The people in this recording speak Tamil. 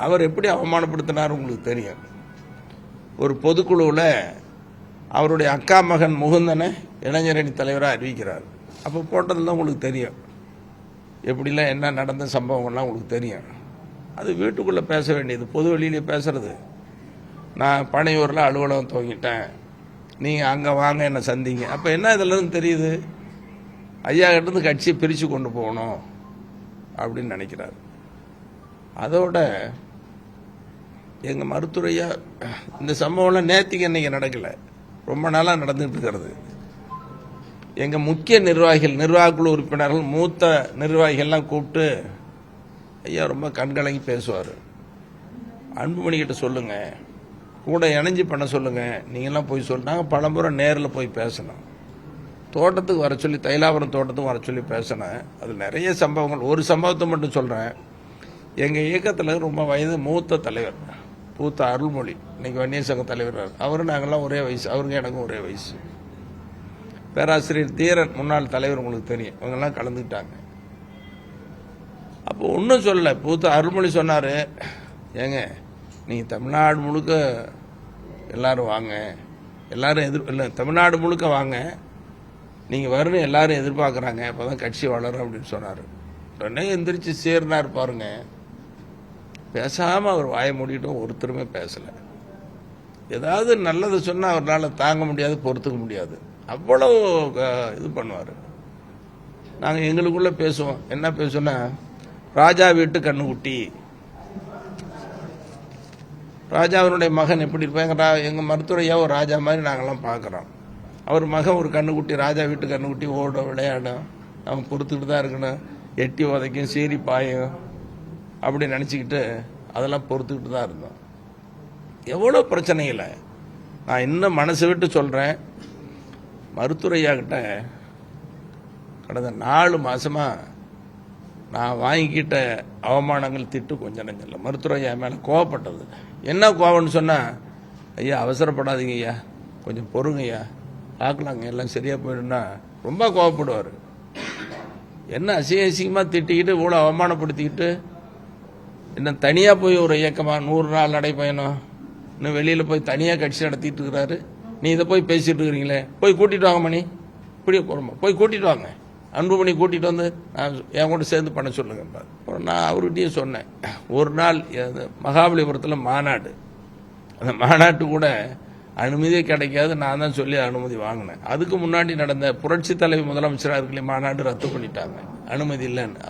அவர் எப்படி அவமானப்படுத்தினார் உங்களுக்கு தெரியும். ஒரு பொதுக்குழுவில் அவருடைய அக்கா மகன் முகுந்தனை இளைஞரணி தலைவராக அறிவிக்கிறார். அப்போ போட்டதெல்லாம் உங்களுக்கு தெரியும். எப்படிலாம் என்ன நடந்த சம்பவங்கள்லாம் உங்களுக்கு தெரியும். அது வீட்டுக்குள்ளே பேச வேண்டியது, பொது வெளியிலே பேசுறது. நான் பனையூரில் அலுவலகம் துவங்கிட்டேன், நீங்கள் அங்கே வாங்க என்னை சந்திங்க. அப்போ என்ன இதில் தெரியுது, ஐயா கிட்டேருந்து கட்சியை பிரித்து கொண்டு போகணும் அப்படின்னு நினைக்கிறார். அதோட எங்கள் மருத்துவரையா இந்த சம்பவம்லாம் நேற்றுக்கு இன்னைக்கு நடக்கலை, ரொம்ப நாளாக நடந்துகிட்டு இருக்கிறது. எங்கள் முக்கிய நிர்வாகிகள், நிர்வாகக்குழு உறுப்பினர்கள், மூத்த நிர்வாகிகள்லாம் கூப்பிட்டு ஐயா ரொம்ப கண்கலங்கி பேசுவார். அன்புமணிக்கிட்ட சொல்லுங்கள், கூட இணைஞ்சு பண்ண சொல்லுங்கள், நீங்கள்லாம் போய் நாங்கள் பலமுறை நேரில் போய் பேசணும். தோட்டத்துக்கு வர சொல்லி, தைலாபுரம் தோட்டத்துக்கு வர சொல்லி பேசினேன். அது நிறைய சம்பவங்கள். ஒரு சம்பவத்தை மட்டும் சொல்கிறேன். எங்கள் இயக்கத்தில் ரொம்ப வயது மூத்த தலைவர் பூத்த அருள்மொழி, இன்னைக்கு வன்னியர் சங்க தலைவர். அவரும் நாங்கள்லாம் ஒரே வயசு, அவருங்க எனக்கும் ஒரே வயசு. பேராசிரியர் தீரன் முன்னாள் தலைவர், உங்களுக்கு தெரியும், இவங்கெல்லாம் கலந்துக்கிட்டாங்க. அப்போ ஒன்றும் சொல்லலை. பூத்த அருள்மொழி சொன்னார், ஏங்க நீங்கள் தமிழ்நாடு முழுக்க எல்லாரும் வாங்க, எல்லாரும் இல்லை தமிழ்நாடு முழுக்க வாங்க, நீங்கள் வரணும் எல்லாரும் எதிர்பார்க்குறாங்க, அப்போ தான் கட்சி வளரும் அப்படின்னு சொன்னார். உடனே எந்திரிச்சு சேர்னார் பாருங்க. பேசாமல் அவர் வாயை மூடிட்டோம், ஒருத்தருமே பேசலை. ஏதாவது நல்லது சொன்னால் அவரால் தாங்க முடியாது, பொறுத்துக்க முடியாது, அவ்வளவு இது பண்ணுவார். நாங்கள் எங்களுக்குள்ளே பேசுவோம். என்ன பேசுவோன்னா, ராஜா வீட்டு கண்ணுக்குட்டி, ராஜாவினுடைய மகன் எப்படி இருப்பாங்க, எங்கள் மருத்துவரையா ஒரு ராஜா மாதிரி நாங்கள்லாம் பார்க்குறோம். அவர் மகன் ஒரு கண்ணுக்குட்டி, ராஜா வீட்டு கண்ணுக்குட்டி, ஓடும் விளையாடும், அவன் பொறுத்துக்கிட்டு தான் இருக்கணும், எட்டி உதைக்கும் சீறி பாயும் அப்படி நினச்சிக்கிட்டு அதெல்லாம் பொறுத்துக்கிட்டு தான் இருந்தோம். எவ்வளோ பிரச்சனைகளை நான் இன்னும் மனசை விட்டு சொல்கிறேன். மருத்துவரையா கிட்ட கடந்த 4 மாதமாக நான் வாங்கிக்கிட்ட அவமானங்கள், திட்டு கொஞ்சம் நெஞ்சல. மருத்துவரையா மேலே கோவப்பட்டது. என்ன கோவம்னு சொன்னால், ஐயா அவசரப்படாதீங்க ஐயா, கொஞ்சம் பொறுங்க ஐயா, பார்க்கலாங்க, எல்லாம் சரியாக போயிடும்னா ரொம்ப கோவப்படுவார். என்ன அசிங்கமாக திட்டிக்கிட்டு இவ்வளோ அவமானப்படுத்திக்கிட்டு, இன்னும் தனியாக போய் ஒரு இயக்கமாக 100 நாள் நடைப்பயணம், இன்னும் வெளியில் போய் தனியாக கட்சி நடத்திட்டு இருக்கிறாரு. நீ இதை போய் பேசிட்டு இருக்கிறீங்களே, போய் கூட்டிகிட்டு வாங்க மணி, இப்படியே போகிறோமா, போய் கூட்டிகிட்டு வாங்க, அன்புமணி கூட்டிகிட்டு வந்து நான் என் கூட சேர்ந்து பண்ண சொல்லுங்க. நான் அவர்கிட்டயே சொன்னேன், ஒரு நாள் மகாபலிபுரத்தில் மாநாடு, அந்த மாநாட்டு கூட அனுமதியே கிடைக்காது, நான் தான் சொல்லி அனுமதி வாங்கினேன். அதுக்கு முன்னாடி நடந்த புரட்சி தலைவி முதலமைச்சராக இருக்கலையே மாநாடு ரத்து பண்ணிட்டாங்க, அனுமதி இல்லைன்னு.